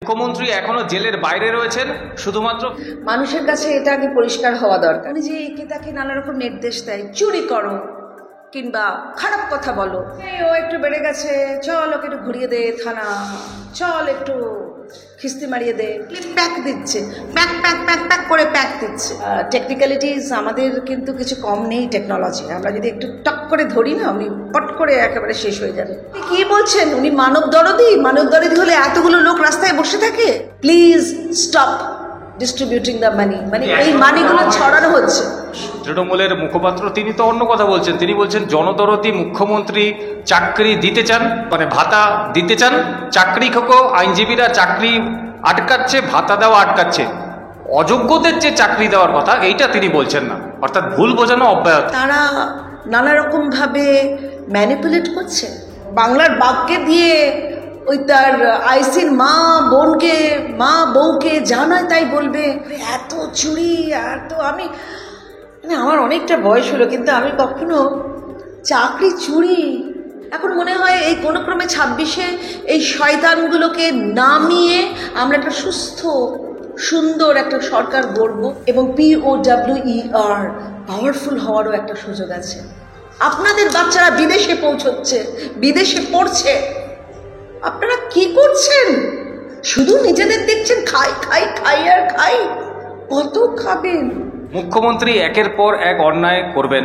মুখ্যমন্ত্রী এখনো জেলের বাইরে রয়েছেন, শুধুমাত্র মানুষের কাছে এটা আগে পরিষ্কার হওয়া দরকার যে একে তাকে নানা রকম নির্দেশ দেয়, চুরি করো কিংবা খারাপ কথা বলো, ও একটু বেড়ে গেছে, চল ওকে একটু ঘুরিয়ে দে থানা, চল একটু খিস্তি মারিয়ে দে, প্যাক দিচ্ছে, প্যাক প্যাক প্যাক প্যাক করে প্যাক দিচ্ছে। টেকনিক্যালিটিস আমাদের কিন্তু কিছু কম নেই টেকনোলজি, আমরা যদি একটু টক করে ধরি না, উনি পট করে একেবারে শেষ হয়ে যাবে। কি বলছেন উনি? মানব দরদি হলে এতগুলো লোক রাস্তায় বসে থাকে? Please stop distributing the money, মানে এই মানিগুলো ছড়ানো হচ্ছে। তৃণমূলের মুখপাত্র তিনি তো অন্য কথা বলছেন, তিনি বলছেন জনদরদি মুখ্যমন্ত্রী চাকরি দিতে চান, মানে ভাতা দিতে চান, চাকরি খোকো আইনজীবীরা চাকরি আটকাচ্ছে, ভাতা দেওয়া আটকাচ্ছে, অযোগ্যদের যে চাকরি দেওয়ার কথা এইটা তিনি বলছেন না, অর্থাৎ ভুল বোঝানো অব্যাহত। তারা নানা রকম ভাবে ম্যানিপুলেট করছে, বাংলার বাক্যে দিয়ে ওই তার আইসির মা বউকে জানায় তাই বলবে, এত চুরি এত। আমি মানে আমার অনেকটা বয়স হলো, কিন্তু আমি কখনো চাকরি চুরি, এখন মনে হয় এই কোনো ক্রমে 26-এ এই শয়তানগুলোকে নামিয়ে আমরা একটা সুস্থ সুন্দর একটা সরকার গড়ব, এবং POWER পাওয়ারফুল হওয়ারও একটা সুযোগ আছে। আপনাদের বাচ্চারা বিদেশে পৌঁছচ্ছে, বিদেশে পড়ছে, আপনারা কি করছেন? শুধু নিজেদের দেখছেন, খাই খাই খাই আর খাই, কত খাবেন? মুখ্যমন্ত্রী একের পর এক অন্যায় করবেন,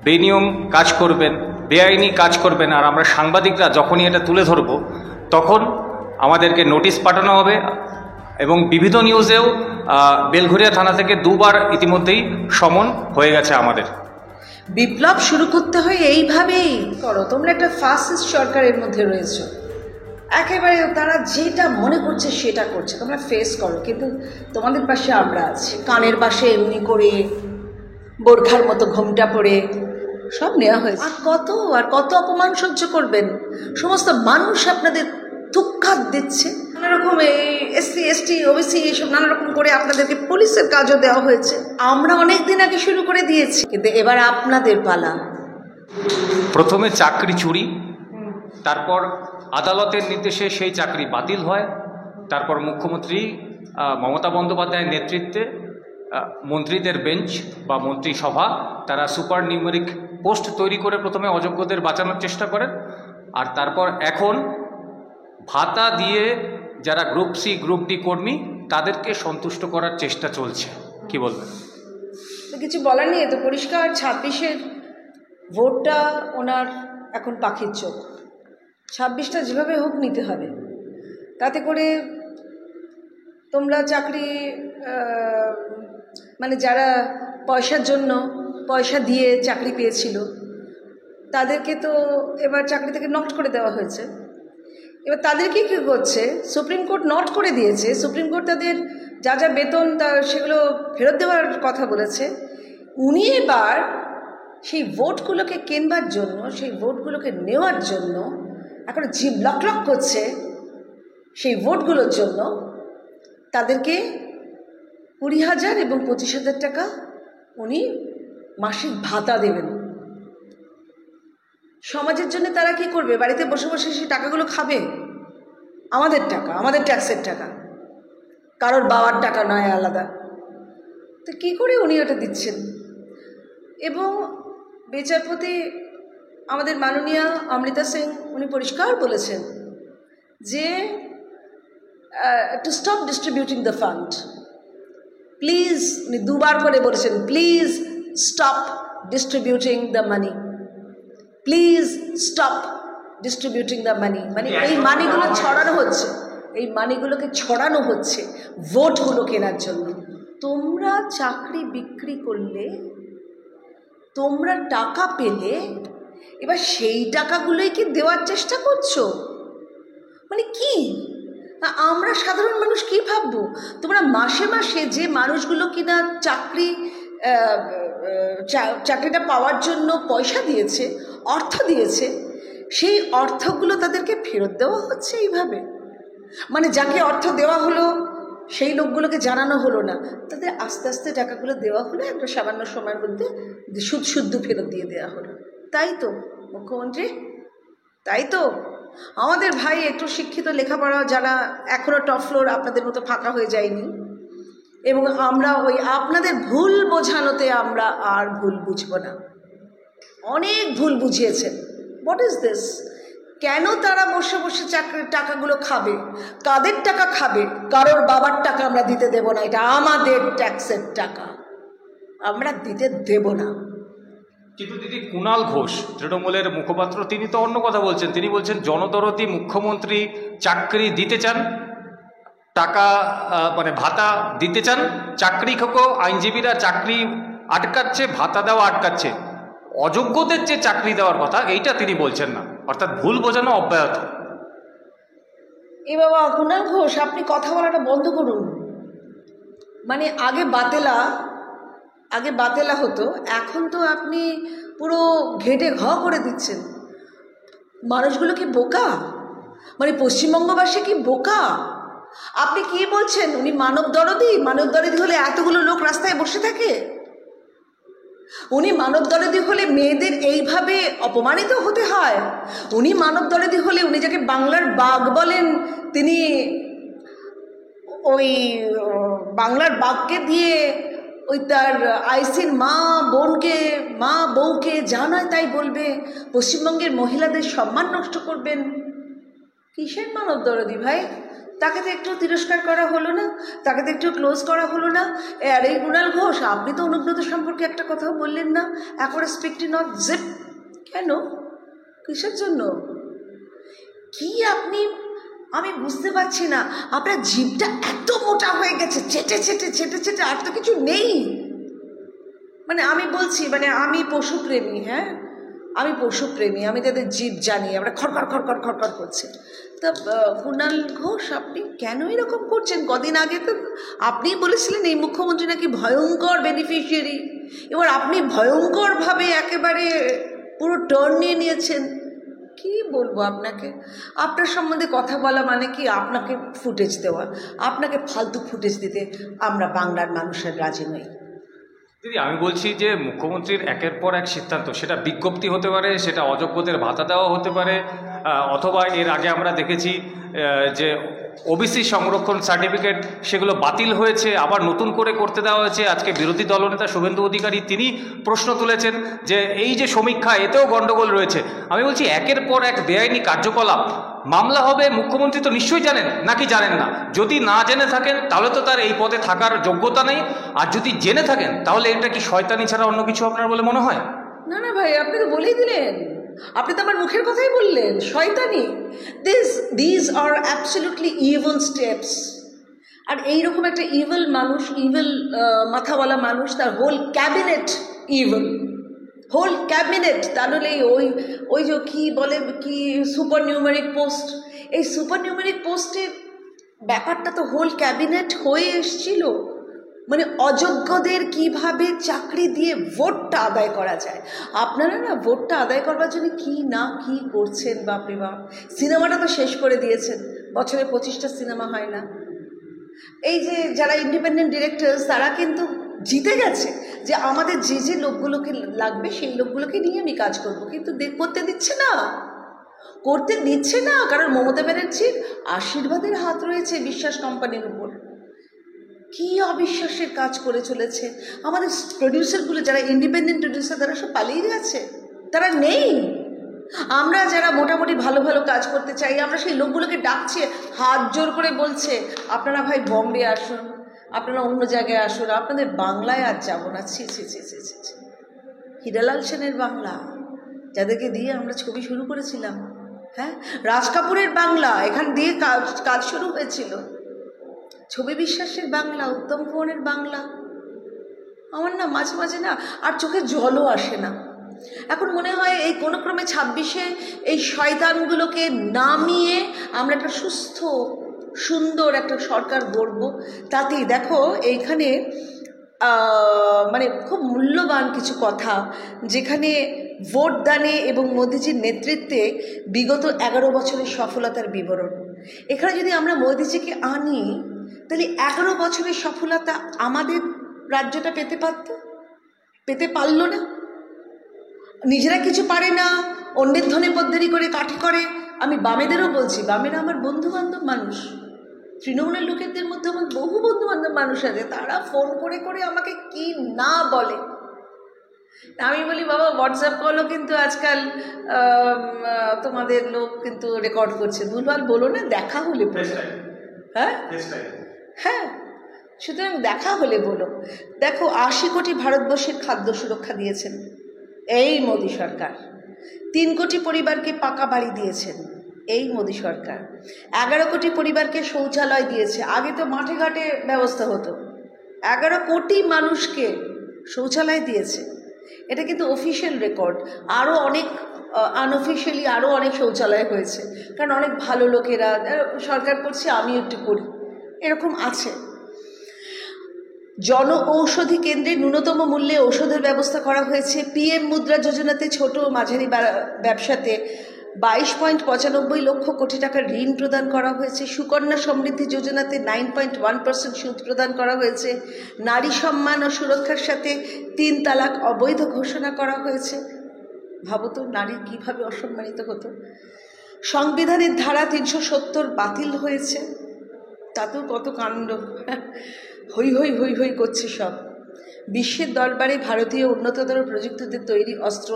বেনিয়ম কাজ করবেন, বেআইনি কাজ করবেন, আর আমরা সাংবাদিকরা যখনই এটা তুলে ধরব তখন আমাদেরকে নোটিশ পাঠানো হবে। এবং বিবিধ নিউজেও বেলঘরিয়া থানা থেকে 2বার ইতিমধ্যেই সমন হয়ে গেছে আমাদের। বিপ্লব শুরু করতে হয় এইভাবেই করো। তোমরা একটা ফাসিস্ট সরকারের মধ্যে রয়েছো, একেবারে তারা যেটা মনে করছে সেটা করছে, তোমরা ফেস করো, কিন্তু তোমাদের পাশে আমরা আছি। কানের পাশে এমনি করে বোরখার মতো ঘোমটা পরে সব নেওয়া হয়েছে। আর কত অপমান সহ্য করবেন? সমস্ত মানুষ আপনাদের ধুক্কাত দিচ্ছে, নানা রকম SC ST OBC এইসব নানা রকম করে আপনাদেরকে পুলিশের কাজও দেওয়া হয়েছে। আমরা অনেক দিন আগে শুরু করে দিয়েছি, কিন্তু এবার আপনাদের পালা। প্রথমে চাকরি চুরি, তারপর আদালতের নির্দেশে সেই চাকরি বাতিল হয়, তারপর মুখ্যমন্ত্রী মমতা বন্দ্যোপাধ্যায়ের নেতৃত্বে মন্ত্রীদের বেঞ্চ বা মন্ত্রিসভা তারা সুপার নিউমেরিক পোস্ট তৈরি করে প্রথমে অযোগ্যদের বাঁচানোর চেষ্টা করেন, আর তারপর এখন ভাতা দিয়ে যারা গ্রুপ C গ্রুপ D কর্মী তাদেরকে সন্তুষ্ট করার চেষ্টা চলছে। কি বলবেন? কিছু বলার নেই, তো পরিষ্কার 26-এর ভোটটা ওনার এখন পাখির চোখ। 26টা যেভাবে হোক নিতে হবে, তাতে করে তোমরা চাকরি মানে যারা পয়সার জন্য পয়সা দিয়ে চাকরি পেয়েছিল তাদেরকে তো এবার চাকরি থেকে নট করে দেওয়া হয়েছে। এবার তাদেরকে কী করছে? সুপ্রিম কোর্ট নট করে দিয়েছে, সুপ্রিম কোর্ট তাদের যা যা বেতন সেগুলো ফেরত দেওয়ার কথা বলেছে। উনি এবার সেই ভোটগুলোকে কেনবার জন্য, সেই ভোটগুলোকে নেওয়ার জন্য এখন জিভ লক লক করছে। সেই ভোটগুলোর জন্য তাদেরকে 20,000 এবং 25,000 টাকা উনি মাসিক ভাতা দেবেন। সমাজের জন্য তারা কি করবে? বাড়িতে বসে বসে সেই টাকাগুলো খাবে। আমাদের টাকা, আমাদের ট্যাক্সের টাকা, কারোর বাবার টাকা নয় আলাদা। তো কী করে উনি ওটা দিচ্ছেন? এবং বিচারপতি আমাদের মাননীয়া অমৃতা সিং উনি পরিষ্কার বলেছেন যে to stop distributing the fund, please. উনি 2বার করে বলেছেন, please stop distributing the money, please stop distributing the money. মানে এই মানিগুলো ছড়ানো হচ্ছে, এই মানিগুলোকে ছড়ানো হচ্ছে ভোটগুলো কেনার জন্য। তোমরা চাকরি বিক্রি করলে, তোমরা টাকা পেলে, এবার সেই টাকাগুলোই কি দেওয়ার চেষ্টা করছো? মানে কি? আমরা সাধারণ মানুষ কি ভাববো? তোমরা মাসে মাসে যে মানুষগুলো কিনা চাকরিটা পাওয়ার জন্য পয়সা দিয়েছে, অর্থ দিয়েছে, সেই অর্থগুলো তাদেরকে ফেরত দেওয়া হচ্ছে এইভাবে। মানে যাকে অর্থ দেওয়া হলো সেই লোকগুলোকে জানানো হলো না, তাদের আস্তে আস্তে টাকাগুলো দেওয়া হলো, একটা সামান্য সময়ের মধ্যে শুদ্ধ ফেরত দিয়ে দেওয়া হলো। তাই তো মুখ্যমন্ত্রী, তাই তো। আমাদের ভাই একটু শিক্ষিত লেখাপড়া যারা এখনও টপ ফ্লোর আপনাদের মতো ফাঁকা হয়ে যায়নি, এবং আমরা ওই আপনাদের ভুল বোঝানোতে আমরা আর ভুল বুঝব না। অনেক ভুল বুঝিয়েছেন। What is this? কেন তারা বসে বসে চাকরির টাকাগুলো খাবে? কাদের টাকা খাবে? কারোর বাবার টাকা আমরা দিতে দেব না। এটা আমাদের ট্যাক্সের টাকা, আমরা দিতে দেব না। কিন্তু দিদি, কুণাল ঘোষ তৃণমূলের মুখপাত্র, তিনি তো অন্য কথা বলছেন। তিনি বলছেন জনদরদি মুখ্যমন্ত্রী চাকরি দিতে চান, টাকা মানে ভাতা দিতে চান। চাকরি খোকো আইনজীবীরা চাকরি আটকাচ্ছে, ভাতা দেওয়া আটকাচ্ছে। অযোগ্যদের যে চাকরি দেওয়ার কথা এইটা তিনি বলছেন না, অর্থাৎ ভুল বোঝানো অব্যাহত। এ বাবা কুণাল ঘোষ, আপনি কথা বলাটা বন্ধ করুন। মানে আগে বাতেলা হতো, এখন তো আপনি পুরো ঘেটে ঘ করে দিচ্ছেন। মানুষগুলো কি বোকা? মানে পশ্চিমবঙ্গবাসী কি বোকা? আপনি কি বলছেন? উনি মানব দরদি হলে এতগুলো লোক রাস্তায় বসে থাকে? উনি মানব দরদি হলে মেয়েদের এইভাবে অপমানিত হতে হয়? উনি মানব দরদি হলে, উনি যাকে বাংলার বাঘ বলেন, তিনি ওই বাংলার বাঘকে দিয়ে ওই তার আইসির মা বউকে যা নয় তাই বলবে, পশ্চিমবঙ্গের মহিলাদের সম্মান নষ্ট করবেন? কিসের মানব দরদি ভাই? তাকে তো একটু তিরস্কার করা হলো না? তাকে তো একটু ক্লোজ করা হলো না? আর এই কুণাল ঘোষ, আপনি তো অনুব্রত সম্পর্কে একটা কথাও বললেন না। এখন স্পিকটি নট জিপ কেন? কিসের জন্য? কি আপনি, আমি বুঝতে পারছি না। আপনার জিভটা এত মোটা হয়ে গেছে, চেটে আর তো কিছু নেই। মানে আমি বলছি, মানে আমি পশুপ্রেমী, হ্যাঁ আমি পশুপ্রেমী, আমি তাদের জীব জানি। আমরা খড়খড় করছে। তা কুণাল ঘোষ, আপনি কেন এরকম করছেন? কদিন আগে তো আপনিই বলেছিলেন এই মুখ্যমন্ত্রী নাকি ভয়ঙ্কর বেনিফিশিয়ারি। এবার আপনি ভয়ঙ্করভাবে একেবারে পুরো টার্ন নিয়ে নিয়েছেন। কি বলবো আপনাকে? আপনার সম্বন্ধে কথা বলা মানে কি আপনাকে ফুটেজ দেওয়া? আপনাকে ফালতু ফুটেজ দিতে আমরা বাংলার মানুষের রাজি নই। দিদি, আমি বলছি যে মুখ্যমন্ত্রীর একের পর এক সিদ্ধান্ত, সেটা বিজ্ঞপ্তি হতে পারে, সেটা অযোগ্যদের ভাতা দেওয়া হতে পারে, অথবা এর আগে আমরা দেখেছি যে ওবিসি সংরক্ষণ সার্টিফিকেট সেগুলো বাতিল হয়েছে, আবার নতুন করে করতে দেওয়া হয়েছে। আজকে বিরোধী দলনেতা শুভেন্দু অধিকারী তিনি প্রশ্ন তুলেছেন যে এই যে সমীক্ষা, এতেও গণ্ডগোল রয়েছে। আমি বলছি একের পর এক বেআইনি কার্যকলাপ, মামলা হবে। মুখ্যমন্ত্রী তো নিশ্চয়ই জানেন, নাকি জানেন না? যদি না জেনে থাকেন তাহলে তো তার এই পদে থাকার যোগ্যতা নেই, আর যদি জেনে থাকেন তাহলে এটা কি শয়তানি ছাড়া অন্য কিছু আপনার বলে মনে হয়? না ভাই, আপনি তো বলেই দিলেন। আপনি তো আমার মুখের কথাই বললেন, শয়তানি। This are absolutely evil steps. আর এইরকম একটা ইভিল মানুষ, ইভিল মাথাওয়ালা মানুষ, তার whole cabinet evil, whole cabinet. তাহলে ওই যে কি বলে, কি সুপার নিউমেরিক পোস্ট, এই সুপার নিউমেরিক পোস্টের ব্যাপারটা তো হোল ক্যাবিনেট হয়ে এসছিল। মানে অযোগ্যদের কিভাবে চাকরি দিয়ে ভোটটা আদায় করা যায়। আপনারা না ভোটটা আদায় করবার জন্য কি করছেন বাপরে বাপ। সিনেমাটা তো শেষ করে দিয়েছেন, বছরে 25টা সিনেমা হয় না। এই যে যারা ইন্ডিপেন্ডেন্ট ডিরেক্টরস, তারা কিন্তু জিতে গেছে যে আমাদের যে লোকগুলোকে লাগবে সেই লোকগুলোকে নিয়ে আমি কাজ করব, কিন্তু করতে দিচ্ছে না। কারণ মমতা ব্যানার্জির আশীর্বাদের হাত রয়েছে বিশ্বাস কোম্পানির উপর। কি অবিশ্বাসের কাজ করে চলেছে। আমাদের প্রডিউসারগুলো, যারা ইন্ডিপেন্ডেন্ট প্রডিউসার, তারা সব পালিয়ে গেছে, তারা নেই। আমরা যারা মোটামুটি ভালো কাজ করতে চাই, আমরা সেই লোকগুলোকে ডাকছি, হাত জোর করে বলছে আপনারা ভাই বম্বে আসুন, আপনারা অন্য জায়গায় আসুন, আপনাদের বাংলায় আর যাবো না। ছি। হিরালাল সেনের বাংলা, যাদেরকে দিয়ে আমরা ছবি শুরু করেছিলাম, হ্যাঁ, রাজ কাপুরের বাংলা, এখান দিয়ে কাজ শুরু হয়েছিল। ছবি বিশ্বাসের বাংলা, উত্তম কুমারের বাংলা, আমার না মাঝে না আর চোখে জলও আসে না। এখন মনে হয় এই কোনো ক্রমে 26-এ এই শয়তানগুলোকে নামিয়ে আমরা একটা সুস্থ সুন্দর একটা সরকার গড়ব। তাতেই দেখো এইখানে মানে খুব মূল্যবান কিছু কথা, যেখানে ভোট দানে এবং মোদিজির নেতৃত্বে বিগত 11 বছরের সফলতার বিবরণ। এখানে যদি আমরা মোদিজিকে আনি, তাহলে 11 বছরের সফলতা আমাদের রাজ্যটা পেতে পারল না। নিজেরা কিছু পারে না, অন্যের ধনে পদ্মারি করে কাঠি করে, আমি বামেদেরও বলছি, বামেরা আমার বন্ধু বান্ধব মানুষ, তৃণমূলের লোকেদের মধ্যে আমার বহু বন্ধু বান্ধব মানুষ আছে, তারা ফোন করে করে আমাকে কি না বলে। আমি বলি বাবা হোয়াটসঅ্যাপ কলও কিন্তু আজকাল তোমাদের লোক কিন্তু রেকর্ড করছে, ভুলভাল বলো না, দেখা হলে বলো। হ্যাঁ হ্যাঁ, সুতরাং দেখা হলে বলো। দেখো 80 কোটি ভারতবর্ষের খাদ্য সুরক্ষা দিয়েছেন এই মোদী সরকার, 3 কোটি পরিবারকে পাকা বাড়ি দিয়েছেন এই মোদী সরকার, 11 কোটি পরিবারকে শৌচালয় দিয়েছে, আগে তো মাঠে ঘাটে ব্যবস্থা হতো, 11 কোটি মানুষকে শৌচালয় দিয়েছে, এটা কিন্তু অফিশিয়াল রেকর্ড। আরও অনেক আনঅফিশিয়ালি আরও অনেক শৌচালয় হয়েছে, কারণ অনেক ভালো লোকেরা সরকার করছে, আমি একটু করি, এরকম আছে। জন ঔষধি কেন্দ্রে ন্যূনতম মূল্যে ঔষধের ব্যবস্থা করা হয়েছে। PM মুদ্রা যোজনাতে ছোট ও মাঝারি ব্যবসাতে 22.95 লক্ষ কোটি টাকার ঋণ প্রদান করা হয়েছে। সুকন্যা সমৃদ্ধি যোজনাতে 9.1% সুদ প্রদান করা হয়েছে। নারী সম্মান ও সুরক্ষার সাথে 3 তালাক অবৈধ ঘোষণা করা হয়েছে। ভাবো তো নারী কীভাবে অসম্মানিত হতো। সংবিধানের ধারা 370 বাতিল হয়েছে, তাতেও কত কাণ্ড, হই হই হই হই করছে সব। বিশ্বের দরবারে ভারতীয় উন্নততর প্রযুক্তিতে তৈরি অস্ত্র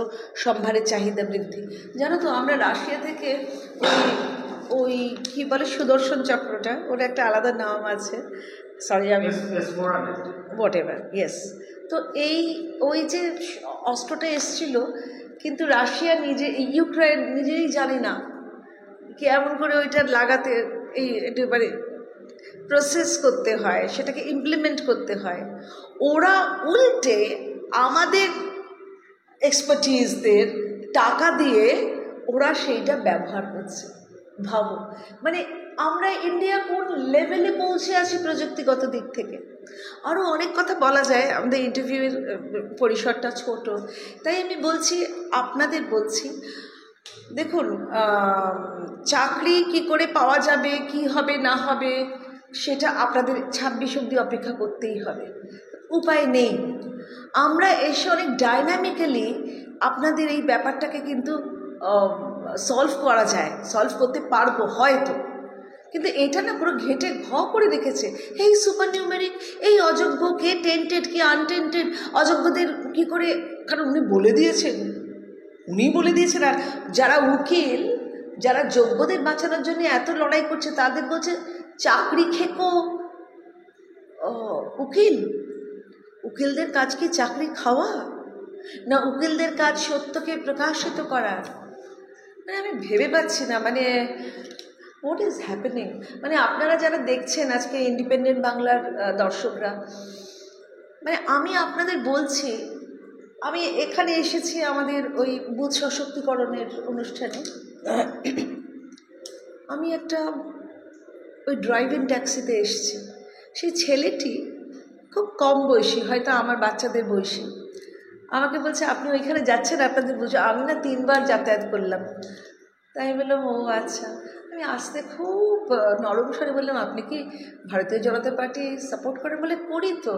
সম্ভারের চাহিদা বৃদ্ধি। জানো তো আমরা রাশিয়া থেকে ওই কী বলে সুদর্শন চক্রটা, ওর একটা আলাদা নাম আছে, সরি আমি হোয়াট এভার, ইয়েস। তো ওই যে অস্ত্রটা এসছিল, কিন্তু রাশিয়া ইউক্রেন নিজেই জানে না কেমন করে ওইটা লাগাতে, একেবারে প্রসেস করতে হয়, সেটাকে ইমপ্লিমেন্ট করতে হয়। ওরা উল্টে আমাদের এক্সপার্টিসদের টাকা দিয়ে ওরা সেইটা ব্যবহার করছে। ভাবো, মানে আমরা ইন্ডিয়া কোন লেভেলে পৌঁছে আছি প্রযুক্তিগত দিক থেকে। আরও অনেক কথা বলা যায়, আমাদের ইন্টারভিউয়ের পরিসরটা ছোট, তাই আমি বলছি, আপনাদের বলছি, দেখুন চাকরি কি করে পাওয়া যাবে, কি হবে না হবে, সেটা আপনাদের 26 অবধি অপেক্ষা করতেই হবে, উপায় নেই। আমরা এসে অনেক ডাইনামিক্যালি আপনাদের এই ব্যাপারটাকে কিন্তু সলভ করা যায়, সলভ করতে পারবো হয়তো, কিন্তু এটা না পুরো ঘেটে করে রেখেছে এই সুপার নিউমেরিক, এই অযোগ্য, কে টেন্টেড কে আনটেন্টেড, অযোগ্যদের কি করে, কারণ উনি বলে দিয়েছেন, আর যারা উকিল, যারা যোগ্যদের বাঁচানোর জন্য এত লড়াই করছে, তাদের বলছে চাকরি খেকো উকিলদের কাজ কি চাকরি খাওয়া, না উকিলদের কাজ সত্যকে প্রকাশিত করা? মানে আমি ভেবে পাচ্ছি না, মানে হোয়াট ইজ হ্যাপেনিং। মানে আপনারা যারা দেখছেন আজকে ইন্ডিপেন্ডেন্ট বাংলার দর্শকরা, মানে আমি আপনাদের বলছি, আমি এখানে এসেছি আমাদের ওই বুথ সশক্তিকরণের অনুষ্ঠানে, আমি একটা ওই ড্রাইভিং ট্যাক্সিতে এসেছি, সেই ছেলেটি খুব কম বয়সী, হয়তো আমার বাচ্চাদের বয়সী, আমাকে বলছে আপনি ওইখানে যাচ্ছেন, আপনাদের বুঝো, আমি না 3 বার যাতায়াত করলাম। তাই আমি বললাম ও আচ্ছা। আমি আসতে খুব নরম স্বরে বললাম আপনি কি ভারতীয় জনতা পার্টি সাপোর্ট করেন? বলে করি তো,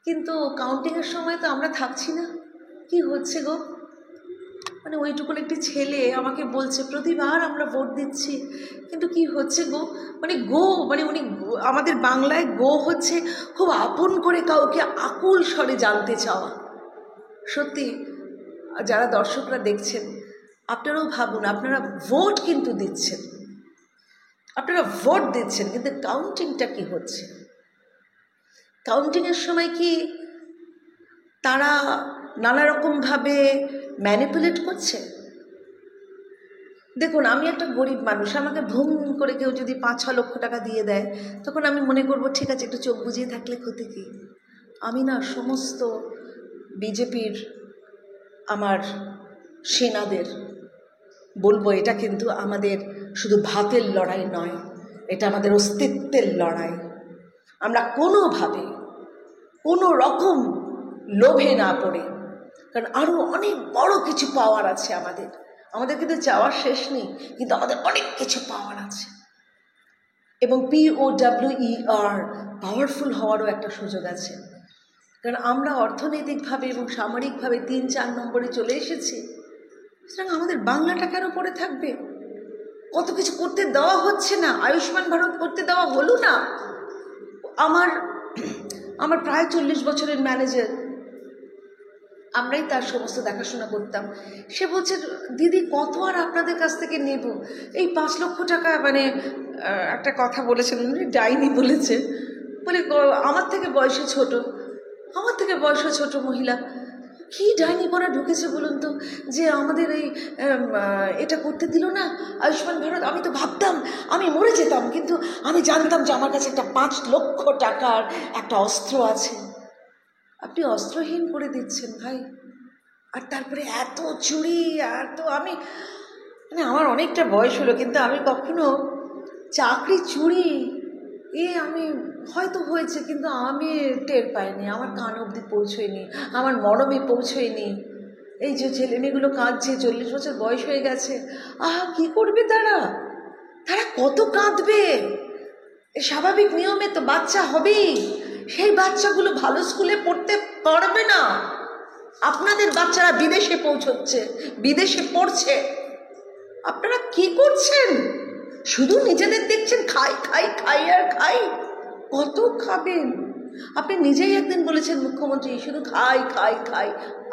কিন্তু কাউন্টিংয়ের সময় তো আমরা থাকছি না, কি হচ্ছে গো? মানে ওইটুকুন একটি ছেলে আমাকে বলছে প্রতিবার আমরা ভোট দিচ্ছি, কিন্তু কি হচ্ছে গো? মানে উনি আমাদের বাংলায় গো হচ্ছে খুব আপন করে কাউকে আকুল স্বরে জানতে চাওয়া। সত্যি যারা দর্শকরা দেখছেন, আপনারাও ভাবুন, আপনারা ভোট কিন্তু দিচ্ছেন, কিন্তু কাউন্টিংটা কি হচ্ছে? কাউন্টিংয়ের সময় কি তারা নানা রকমভাবে ম্যানিপুলেট করছে? দেখুন, আমি একটা গরিব মানুষ, আমাকে ভুম করে কেউ যদি 5-6 লক্ষ টাকা দিয়ে দেয়, তখন আমি মনে করব ঠিক আছে, একটু চোখ বুজিয়ে থাকলে ক্ষতি কী। আমি না সমস্ত বিজেপির আমার সেনাদের বলবো, এটা কিন্তু আমাদের শুধু ভাতের লড়াই নয়, এটা আমাদের অস্তিত্বের লড়াই। আমরা কোনোভাবে কোনো রকম লোভে না পড়ে, কারণ আরও অনেক বড় কিছু পাওয়ার আছে আমাদের কিন্তু চাওয়ার শেষ নেই, কিন্তু আমাদের অনেক কিছু পাওয়ার আছে। এবং POWER পাওয়ারফুল হওয়ারও একটা সুযোগ আছে, কারণ আমরা অর্থনৈতিকভাবে এবং সামরিকভাবে 3-4 নম্বরে চলে এসেছি। সুতরাং আমাদের বাংলাটা কেন পড়ে থাকবে? কত কিছু করতে দেওয়া হচ্ছে না, আয়ুষ্মান ভারত করতে দেওয়া হলো না। আমার আমার প্রায় 40 বছরের ম্যানেজার, আমরাই তার সমস্ত দেখাশোনা করতাম। সে বলছে, দিদি কত আর আপনাদের কাছ থেকে নেব, এই 5 লক্ষ টাকা, মানে একটা কথা বলেছেন উনি, ডাইনি বলেছে, বলে আমার থেকে বয়সে ছোট মহিলা, কি ডাইনি পড়া ঢুকেছে বলুন তো, যে আমাদের এই এটা করতে দিল না আয়ুষ্মান ভারত। আমি তো ভাবতাম আমি মরে যেতাম, কিন্তু আমি জানতাম যে আমার কাছে একটা 5 লক্ষ টাকার একটা অস্ত্র আছে। আপনি অস্ত্রহীন করে দিচ্ছেন ভাই। আর তারপরে এত চুরি, আর তো আমি, মানে আমার অনেকটা বয়স হলো, কিন্তু আমি কখনো চাকরি চুরি আমি হয়তো হয়েছে, কিন্তু আমি টের পাইনি, আমার কান অবধি পৌঁছয়নি, আমার মরমে পৌঁছয়নি। এই যে ছেলে মেয়েগুলো কাঁদছে, 40 বছর বয়স হয়ে গেছে, কি করবে তারা কত কাঁদবে। স্বাভাবিক নিয়মে তো বাচ্চা হবেই, সেই বাচ্চাগুলো ভালো স্কুলে পড়তে পারবে না। আপনাদের বাচ্চারা বিদেশে পৌঁছচ্ছে, বিদেশে পড়ছে, আপনারা কি করছেন? শুধু নিজেদের দেখছেন, খাই খাই খাই আর খাই। কত খাবেন? আপনি নিজেই একদিন বলেছেন মুখ্যমন্ত্রী, শুধু খাই খাই খাই।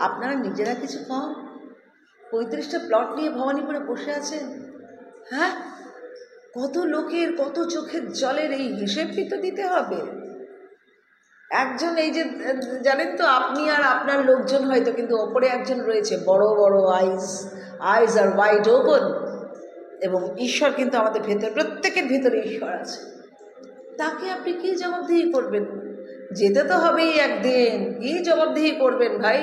আপনারা নিজেরা কিছু খান? 35টা প্লট নিয়ে ভবানীপুরে বসে আছেন। হ্যাঁ, কত লোকের কত চোখের জলের এই হিসেবই তো দিতে হবে। একজন, এই যে জানেন তো, আপনি আর আপনার লোকজন হয়তো, কিন্তু ওপরে একজন রয়েছে, বড় বড় আইজ আর ওয়াইড ওপেন, এবং ঈশ্বর কিন্তু আমাদের ভেতর, প্রত্যেকের ভিতরে ঈশ্বর আছে। তাকে আপনি কি জবাবদিহি করবেন? যেতে তো হবেই একদিন, কি জবাবদিহি করবেন ভাই?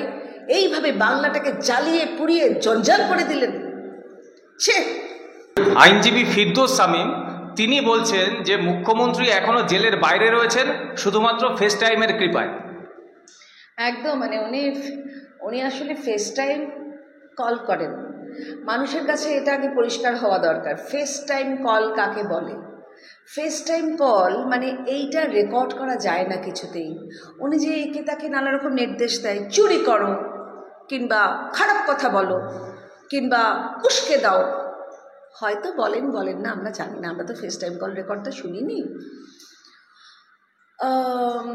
এইভাবে বাংলাটাকে জ্বালিয়ে পুড়িয়ে জঞ্জাল করে দিলেন। ছে! আইনজীবী ফিরদৌস শামীম তিনি বলছেন যে মুখ্যমন্ত্রী এখনো জেলের বাইরে রয়েছেন শুধুমাত্র ফেস টাইমের কৃপায়। একদম, মানে উনি আসলে ফেস টাইম কল করেন। মানুষের কাছে এটা আগে পরিষ্কার হওয়া দরকার, ফেস টাইম কল কাকে বলে। ফেস টাইম কল মানে এইটা রেকর্ড করা যায় না কিছুতেই। উনি যে একে তাকে নানা রকম নির্দেশ দেয়, চুরি করো, কিংবা খারাপ কথা বলো, কিংবা উস্কে দাও, হয়তো বলেন না, আমরা জানি না, আমরা তো ফেস টাইম কল রেকর্ডটা শুনিনি।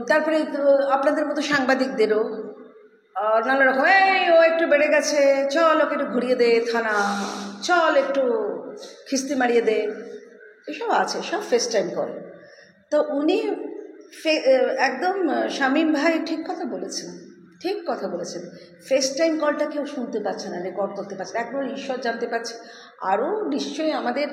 তারপরে আপনাদের মতো সাংবাদিকদেরও নানা রকম, ও একটু বেড়ে গেছে, চল ওকে একটু ঘুরিয়ে দে থানা, চল একটু খিস্তি মারিয়ে দে, এসব আছে, সব ফেস টাইম কল। তো উনি একদম শামীম ভাই ঠিক কথা বলেছেন। ফেস টাইম কলটা কেউ শুনতে পাচ্ছে না, রেকর্ড করতে পারছে না, একবার ঈশ্বর জানতে পারছে। আরও নিশ্চয়ই আমাদের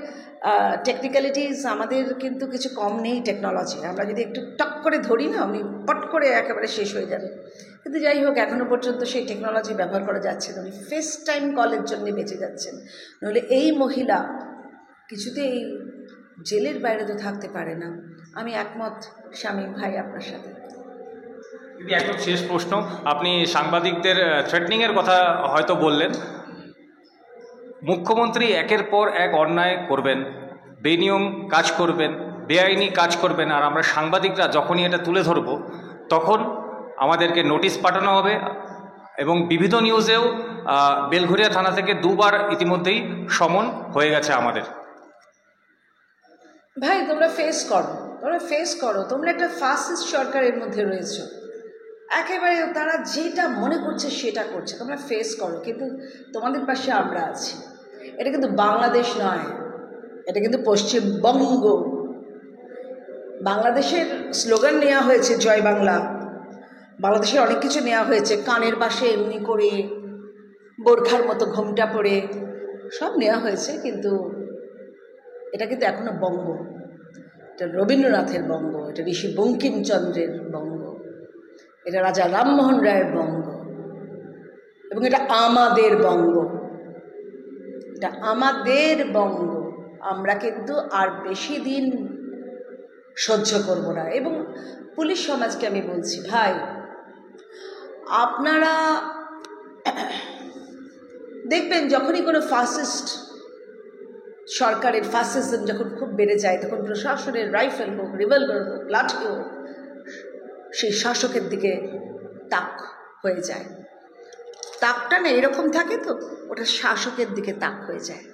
টেকনিক্যালিটিস, আমাদের কিন্তু কিছু কম নেই টেকনোলজি। আমরা যদি একটু টক করে ধরি না, উনি পট করে একেবারে শেষ হয়ে যাবে। কিন্তু যাই হোক, এখনও পর্যন্ত সেই টেকনোলজি ব্যবহার করা যাচ্ছে না, উনি ফেস টাইম কলের জন্য বেঁচে যাচ্ছেন। নইলে এই মহিলা কিছুতেই জেলের বাইরে তো থাকতে পারে না। আমি একমত শামীম ভাই আপনার সাথে। একদম শেষ প্রশ্ন, আপনি সাংবাদিকদের থ্রেটনিংয়ের কথা হয়তো বললেন, মুখ্যমন্ত্রী একের পর এক অন্যায় করবেন, বেনিয়ম কাজ করবেন, বেআইনি কাজ করবেন, আর আমরা সাংবাদিকরা যখনই এটা তুলে ধরব তখন আমাদেরকে নোটিশ পাঠানো হবে। এবং বিবিধ নিউজেও বেলঘরিয়া থানা থেকে 2 বার ইতিমধ্যেই সমন হয়ে গেছে আমাদের। ভাই তোমরা ফেস করো, তোমরা একটা ফাসিস্ট সরকারের মধ্যে রয়েছো, একেবারে তারা যেটা মনে করছে সেটা করছে, তোমরা ফেস করো, কিন্তু তোমাদের পাশে আমরা আছি। এটা কিন্তু বাংলাদেশ নয়, এটা কিন্তু পশ্চিমবঙ্গ। বাংলাদেশের স্লোগান নেওয়া হয়েছে জয় বাংলা, বাংলাদেশের অনেক কিছু নেওয়া হয়েছে, কানের পাশে এমনি করে বোরখার মতো ঘোমটা পরে সব নেওয়া হয়েছে, কিন্তু এটা কিন্তু এখনো বঙ্গ। এটা রবীন্দ্রনাথের বঙ্গ, এটা ঋষি বঙ্কিমচন্দ্রের বঙ্গ, এটা রাজা রামমোহন রায়ের বঙ্গ, এবং এটা আমাদের বঙ্গ, এটা আমাদের বঙ্গ। আমরা কিন্তু আর বেশি দিন সহ্য করব না। এবং পুলিশ সমাজকে আমি বলছি, ভাই আপনারা দেখবেন যখনই কোনো ফাসিস্ট সরকারের ফাসিজম যখন খুব বেড়ে যায়, তখন প্রশাসনের রাইফেল হোক, রিভলভার হোক, লাঠি হোক, সেই শাসকের দিকে তাক হয়ে যায়। তাকটা না এরকম থাকে, তো ওটা শাসকের দিকে তাক হয়ে যায়।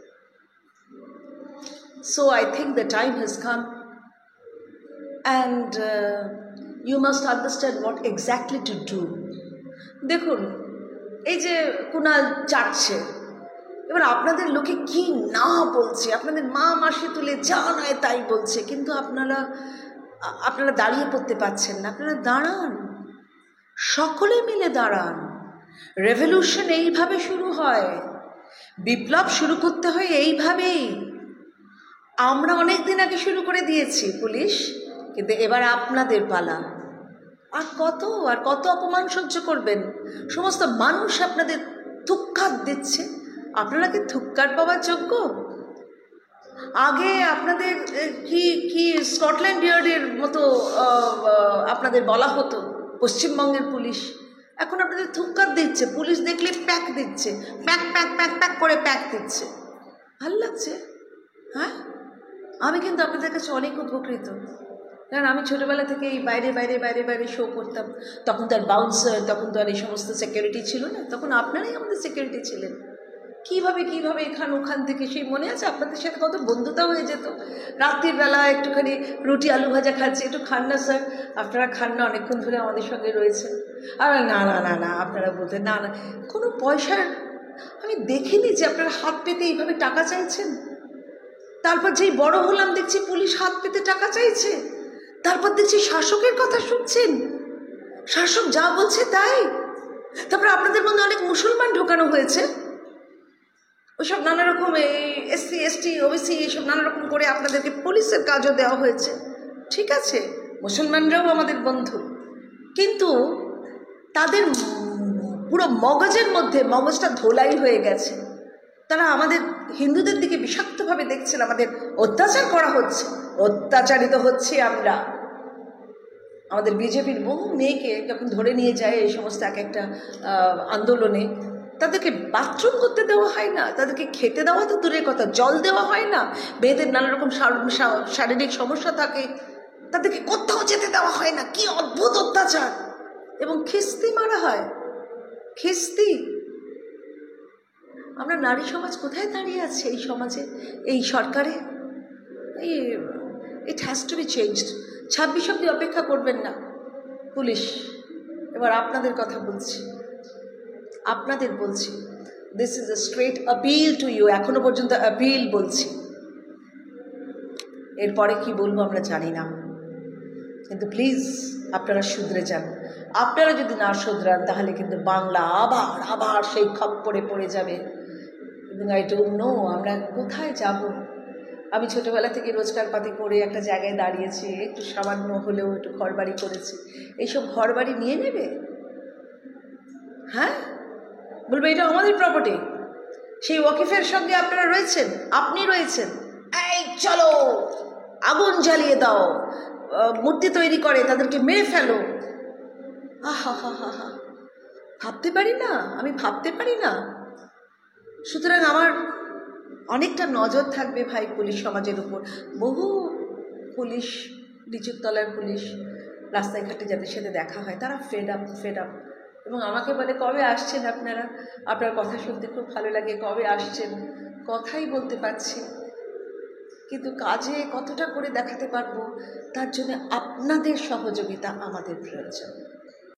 So I think the time has come, and you must understand what exactly to do. দেখুন, এই যে কুণাল চাটছে, এবার আপনাদের লোকে কি না বলছে, আপনাদের মা মাসি তুলে যা নয় তাই বলছে, কিন্তু আপনারা দাঁড়িয়ে পড়তে পারছেন না। আপনারা দাঁড়ান, সকলে মিলে দাঁড়ান। রেভলিউশন এইভাবে শুরু হয়, বিপ্লব শুরু করতে হয় এইভাবেই। আমরা অনেক দিন আগে শুরু করে দিয়েছি পুলিশ, কিন্তু এবার আপনাদের পালা। আর কত অপমান সহ্য করবেন? সমস্ত মানুষ আপনাদের থুক্কার দিচ্ছে, আপনারা কি থুক্কার পাওয়ার যোগ্য? আগে আপনাদের কি স্কটল্যান্ড ইয়ার্ডের মতো আপনাদের বলা হতো পশ্চিমবঙ্গের পুলিশ, এখন আপনাদের থুক্কার দিচ্ছে। পুলিশ দেখলে প্যাক দিচ্ছে, প্যাক প্যাক প্যাক প্যাক করে প্যাক দিচ্ছে। ভাল লাগছে? হ্যাঁ, আমি কিন্তু আপনাদের কাছে অনেক উপকৃত, কারণ আমি ছোটোবেলা থেকে এই বাইরে বাইরে বাইরে বাইরে শো করতাম। তখন তো আর বাউন্সার, তখন তো আর এই সমস্ত সিকিউরিটি ছিল না, তখন আপনারাই আমাদের সিকিউরিটি ছিলেন। কীভাবে ওখান থেকে সেই মনে আছে আপনাদের সাথে কত বন্ধুতা হয়ে যেত। রাত্রির বেলা একটুখানি রুটি আলু ভাজা খাচ্ছি, একটু খান না স্যার, আপনারা খান না, অনেকক্ষণ ধরে আমাদের সঙ্গে রয়েছেন। আর না না না না আপনারা বলতেন না না, কোনো পয়সার আমি দেখিনি যে আপনারা হাত পেতে এইভাবে টাকা চাইছেন। তারপর যেই বড় হলাম দেখছি পুলিশ হাত পেতে টাকা চাইছে, তারপর দেখছি শাসকের কথা শুনছেন, শাসক যা বলছে তাই। তারপর আপনাদের মধ্যে অনেক মুসলমান ঢোকানো হয়েছে, ওইসব নানা রকম এসসি এসটি ওবিসি এইসব নানা রকম করে আপনাদেরকে পুলিশের কাজও দেওয়া হয়েছে। ঠিক আছে, মুসলমানরাও আমাদের বন্ধু, কিন্তু তাদের পুরো মগজের মধ্যে মগজটা ধোলাই হয়ে গেছে। তারা আমাদের হিন্দুদের দিকে বিষাক্তভাবে দেখছেন, আমাদের অত্যাচার করা হচ্ছে, অত্যাচারিত হচ্ছে আমরা। আমাদের বিজেপির বহু মেয়েকে যখন ধরে নিয়ে যায় এই সমস্ত এক একটা আন্দোলনে, তাদেরকে বাথরুম করতে দেওয়া হয় না, তাদেরকে খেতে দেওয়া তো দূরের কথা, জল দেওয়া হয় না। মেয়েদের নানা রকম শারীরিক সমস্যা থাকে, তাদেরকে কোথাও যেতে দেওয়া হয় না। কি অদ্ভুত অত্যাচার! এবং খিস্তি মারা হয়, খিস্তি। আমরা নারী সমাজ কোথায় দাঁড়িয়ে আছে এই সমাজে, এই সরকারে? It has to be changed. 26 অব্দি অপেক্ষা করবেন না পুলিশ। এবার আপনাদের কথা বলছি, আপনাদের বলছি, this is a straight appeal to you. এখনো পর্যন্ত আপিল বলছি, এরপরে কি বলবো আমরা জানি না, কিন্তু প্লিজ আপনারা শুধরে যান। আপনারা যদি না শুধরান তাহলে কিন্তু বাংলা আবার সেই খপ্পরে পড়ে যাবে। এবং আই ডোন্ট নো আমরা কোথায় যাব। আমি ছোটোবেলা থেকে রোজগার পাতি করে একটা জায়গায় দাঁড়িয়েছি, একটু সামান্য হলেও একটু ঘরবাড়ি করেছি। এইসব ঘরবাড়ি নিয়ে নেবে? হ্যাঁ, বলবে এটা আমাদের প্রপার্টি। সেই ওয়াকিফের সঙ্গে আপনারা রয়েছেন, আপনি রয়েছেন, এই চলো আগুন জ্বালিয়ে দাও, মূর্তি তৈরি করে তাদেরকে মেরে ফেলো। আহা হা হা হা, ভাবতে পারি না, আমি ভাবতে পারি না। সুতরাং আমার অনেকটা নজর থাকবে ভাই পুলিশ সমাজের উপর। বহু পুলিশ, নিচুর তলার পুলিশ রাস্তায় ঘাটে যাদের সাথে দেখা হয়, তারা ফেড আপ এবং আমাকে বলে কবে আসছেন আপনারা, আপনার কথা শুনতে খুব ভালো লাগে, কবে আসছেন। কথাই বলতে পারছি, কিন্তু কাজে কতটা করে দেখাতে পারবো তার জন্য আপনাদের সহযোগিতা আমাদের প্রয়োজন।